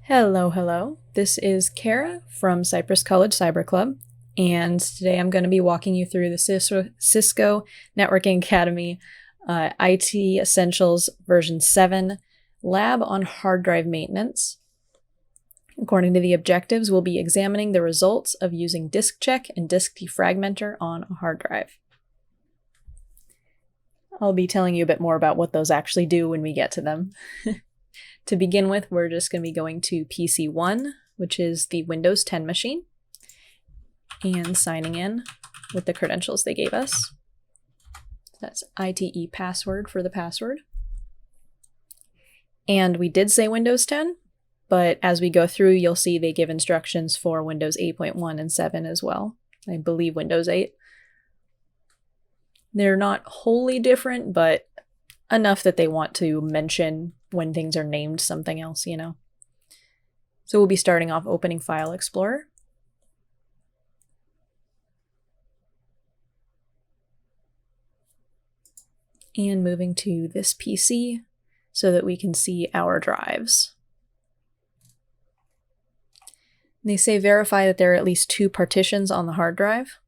Hello, hello. This is Cara from Cypress College Cyber Club, and today I'm going to be walking you through the Cisco Networking Academy IT Essentials version 7 lab on hard drive maintenance. According to the objectives, we'll be examining the results of using disk check and disk defragmenter on a hard drive. I'll be telling you a bit more about what those actually do when we get to them. To begin with, we're just going to be going to PC1, which is the Windows 10 machine, and signing in with the credentials they gave us. That's ITE password for the password. And we did say Windows 10, but as we go through, you'll see they give instructions for Windows 8.1 and 7 as well. I believe Windows 8. They're not wholly different, but enough that they want to mention when things are named something else, you know. So we'll be starting off opening File Explorer. And moving to this PC so that we can see our drives. They say verify that there are at least 2 partitions on the hard drive.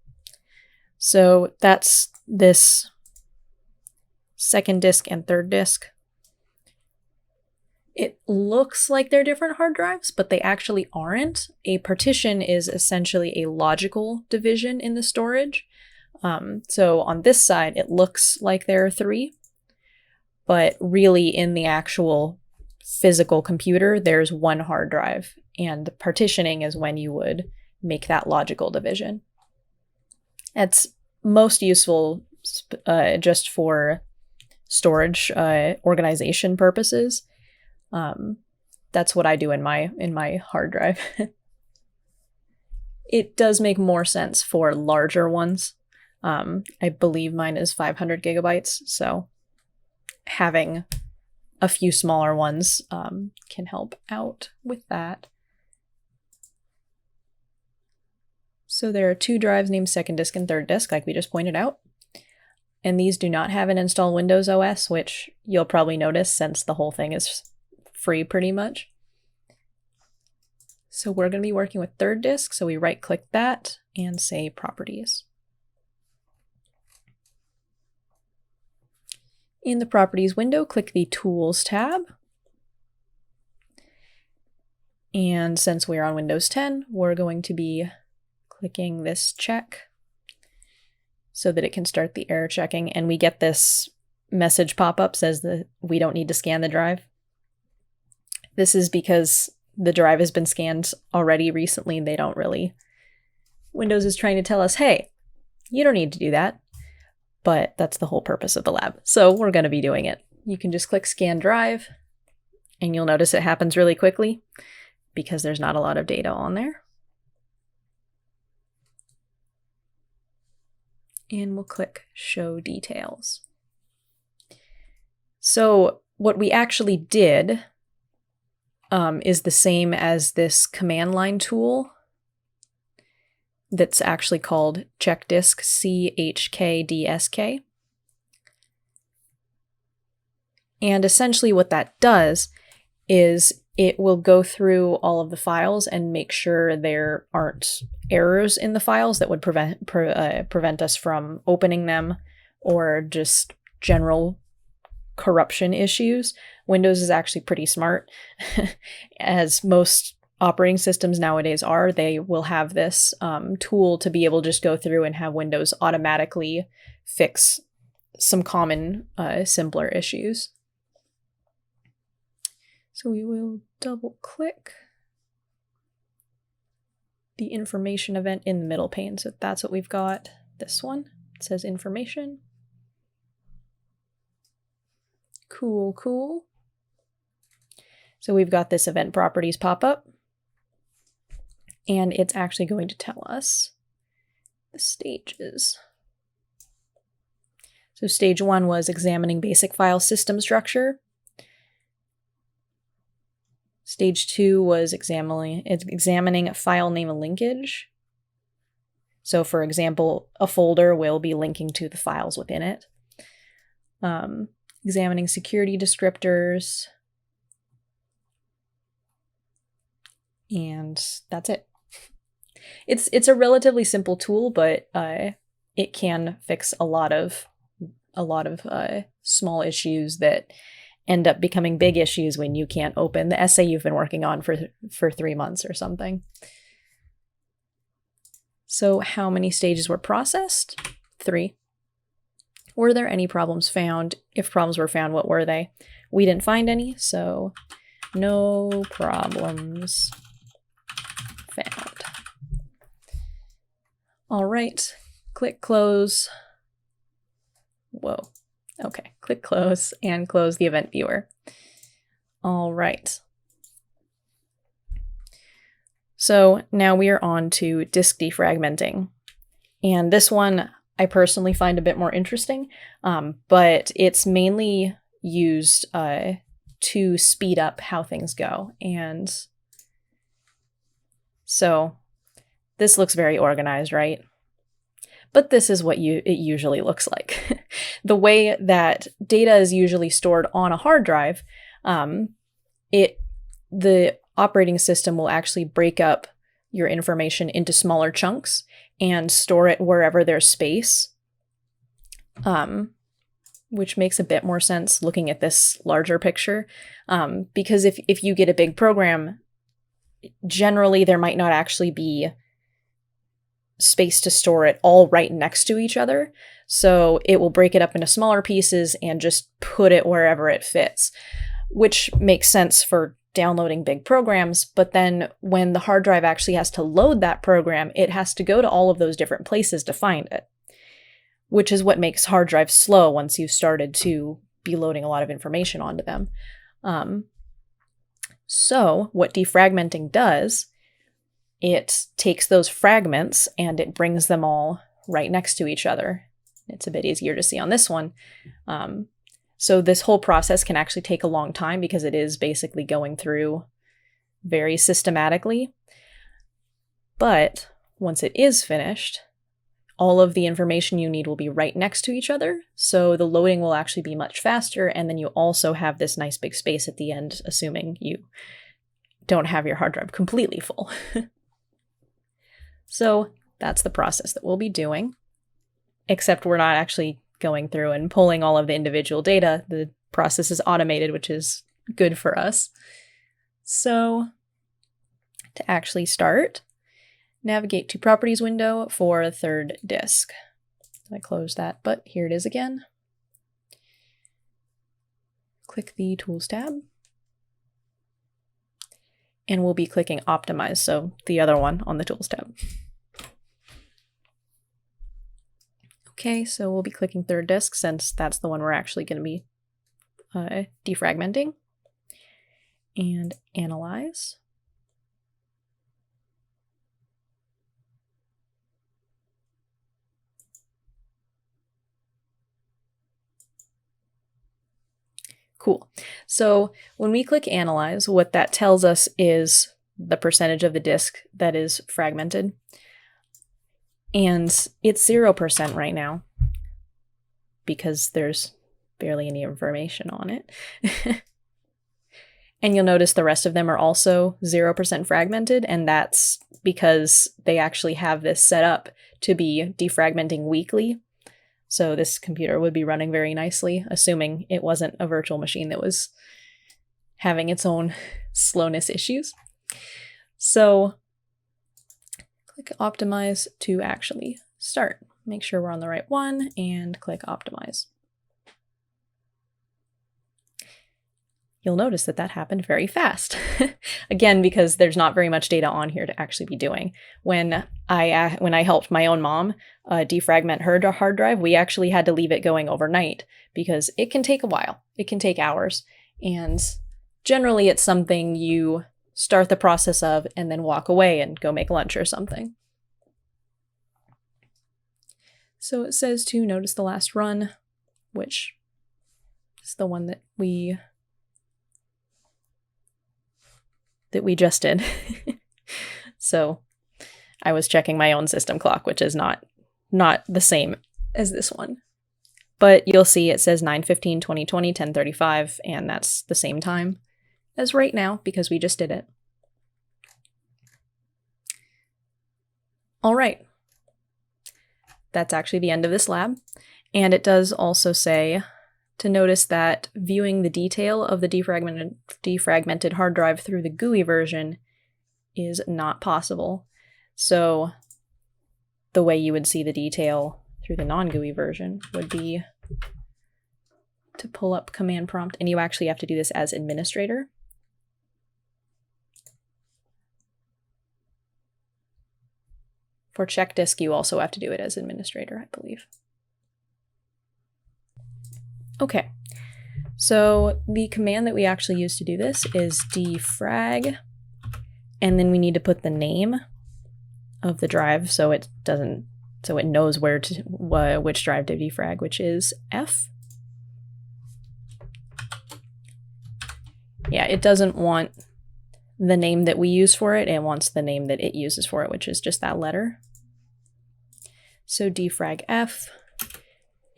So that's this second disk and third disk. It looks like they're different hard drives, but they actually aren't. A partition is essentially a logical division in the storage. So on this side, it looks like there are 3, but really in the actual physical computer, there's 1 hard drive, and partitioning is when you would make that logical division. It's most useful just for storage organization purposes. That's what I do in my hard drive. It does make more sense for larger ones. I believe mine is 500 gigabytes, so having a few smaller ones can help out with that. So there are 2 drives named second disk and third disk, like we just pointed out. And these do not have an install Windows OS, which you'll probably notice since the whole thing is free pretty much. So we're going to be working with third disk, so we right-click that and say Properties. In the Properties window, click the Tools tab. And since we're on Windows 10, we're going to be clicking this check so that it can start the error checking, and we get this message pop-up says that we don't need to scan the drive. This is because the drive has been scanned already recently. They don't really... Windows is trying to tell us, hey, you don't need to do that. But that's the whole purpose of the lab. So we're going to be doing it. You can just click Scan Drive, and you'll notice it happens really quickly because there's not a lot of data on there. And we'll click Show Details. So what we actually did is the same as this command line tool that's actually called Check Disk CHKDSK. And essentially what that does is it will go through all of the files and make sure there aren't errors in the files that would prevent us from opening them, or just general corruption issues. Windows is actually pretty smart. As most operating systems nowadays are, they will have this tool to be able to just go through and have Windows automatically fix some common simpler issues. So we will double click the information event in the middle pane. So that's what we've got. This one, it says information. Cool, cool. So we've got this event properties pop up, and it's actually going to tell us the stages. So stage 1 was examining basic file system structure. Stage 2 was examining file name linkage. So for example, a folder will be linking to the files within it. Examining security descriptors. And that's it. It's a relatively simple tool, but it can fix a lot of small issues that end up becoming big issues when you can't open the essay you've been working on for 3 months or something. So how many stages were processed? 3. Were there any problems found? If problems were found, what were they? We didn't find any, so no problems found. All right, click close. Whoa. Okay, click close and close the event viewer. All right. So now we are on to disk defragmenting. And this one I personally find a bit more interesting, but it's mainly used to speed up how things go. And so this looks very organized, right? But this is what it usually looks like. The way that data is usually stored on a hard drive, the operating system will actually break up your information into smaller chunks and store it wherever there's space, which makes a bit more sense looking at this larger picture. Because if you get a big program, generally there might not actually be space to store it all right next to each other. So it will break it up into smaller pieces and just put it wherever it fits, which makes sense for downloading big programs. But then when the hard drive actually has to load that program, it has to go to all of those different places to find it, which is what makes hard drives slow once you've started to be loading a lot of information onto them. So what defragmenting does, it takes those fragments and it brings them all right next to each other. It's a bit easier to see on this one. So this whole process can actually take a long time because it is basically going through very systematically. But once it is finished, all of the information you need will be right next to each other. So the loading will actually be much faster. And then you also have this nice big space at the end, assuming you don't have your hard drive completely full. So that's the process that we'll be doing, except we're not actually going through and pulling all of the individual data. The process is automated, which is good for us. So to actually start, navigate to Properties window for third disk. I closed that, but here it is again. Click the Tools tab. And we'll be clicking Optimize, so the other one on the Tools tab. Okay, so we'll be clicking third disk since that's the one we're actually going to be defragmenting. And Analyze. Cool. So when we click Analyze, what that tells us is the percentage of the disk that is fragmented. And it's 0% right now because there's barely any information on it. And you'll notice the rest of them are also 0% fragmented, and that's because they actually have this set up to be defragmenting weekly. So this computer would be running very nicely, assuming it wasn't a virtual machine that was having its own slowness issues. So click Optimize to actually start. Make sure we're on the right one and click Optimize. You'll notice that that happened very fast. Again, because there's not very much data on here to actually be doing. When I helped my own mom defragment her hard drive, we actually had to leave it going overnight because it can take a while. It can take hours. And generally it's something you start the process of and then walk away and go make lunch or something. So it says to notice the last run, which is the one that we just did. So I was checking my own system clock, which is not the same as this one. But you'll see it says 9/15/2020, 10:35, and that's the same time as right now because we just did it. All right. That's actually the end of this lab. And it does also say to notice that viewing the detail of the defragmented hard drive through the GUI version is not possible. So the way you would see the detail through the non-GUI version would be to pull up command prompt, and you actually have to do this as administrator. For check disk, you also have to do it as administrator, I believe. Okay, so the command that we actually use to do this is defrag, and then we need to put the name of the drive so it knows where to which drive to defrag, which is F. Yeah, it doesn't want the name that we use for it, it wants the name that it uses for it, which is just that letter. So defrag F,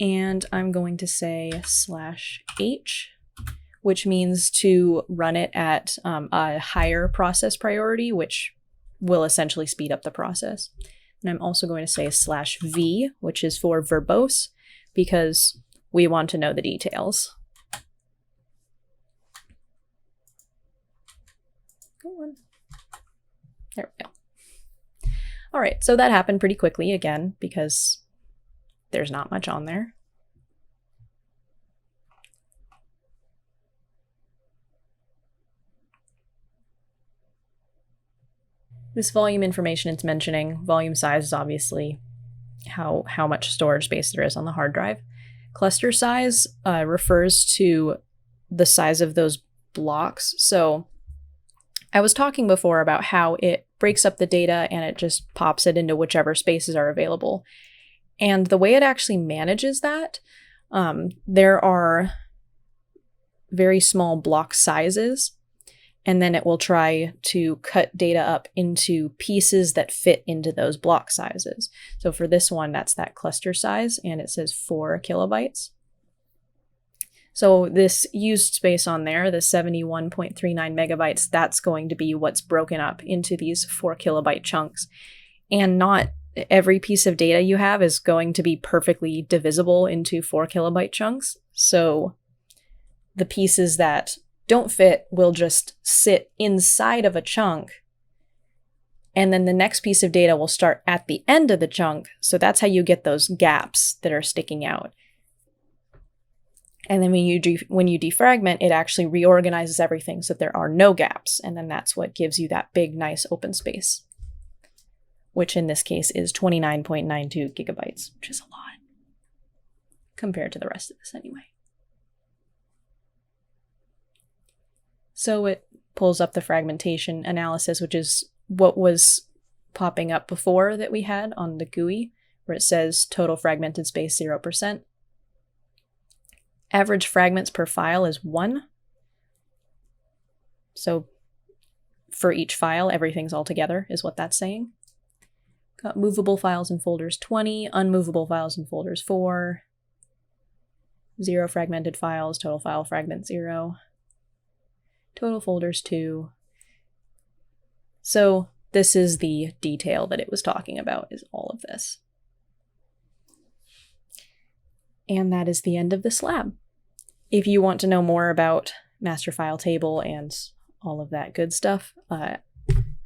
and I'm going to say /H, which means to run it at a higher process priority, which will essentially speed up the process. And I'm also going to say /V, which is for verbose, because we want to know the details. Go on. There we go. All right, so that happened pretty quickly again, because there's not much on there. This volume information it's mentioning, volume size is obviously how much storage space there is on the hard drive. Cluster size refers to the size of those blocks. So I was talking before about how it breaks up the data and it just pops it into whichever spaces are available. And the way it actually manages that, there are very small block sizes, and then it will try to cut data up into pieces that fit into those block sizes. So for this one, that's that cluster size, and it says 4 kilobytes. So this used space on there, the 71.39 megabytes, that's going to be what's broken up into these 4 kilobyte chunks. And not every piece of data you have is going to be perfectly divisible into 4 kilobyte chunks. So the pieces that don't fit will just sit inside of a chunk, and then the next piece of data will start at the end of the chunk. So that's how you get those gaps that are sticking out. And then when you defragment, it actually reorganizes everything so there are no gaps, and then that's what gives you that big, nice open space, which in this case is 29.92 gigabytes, which is a lot compared to the rest of this anyway. So it pulls up the fragmentation analysis, which is what was popping up before that we had on the GUI, where it says total fragmented space 0%. Average fragments per file is 1. So for each file, everything's all together is what that's saying. Got movable files and folders 20, unmovable files and folders 4, 0 fragmented files, total file fragment 0. Total folders 2. So this is the detail that it was talking about, is all of this. And that is the end of this lab. If you want to know more about master file table and all of that good stuff,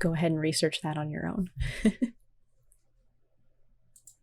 go ahead and research that on your own.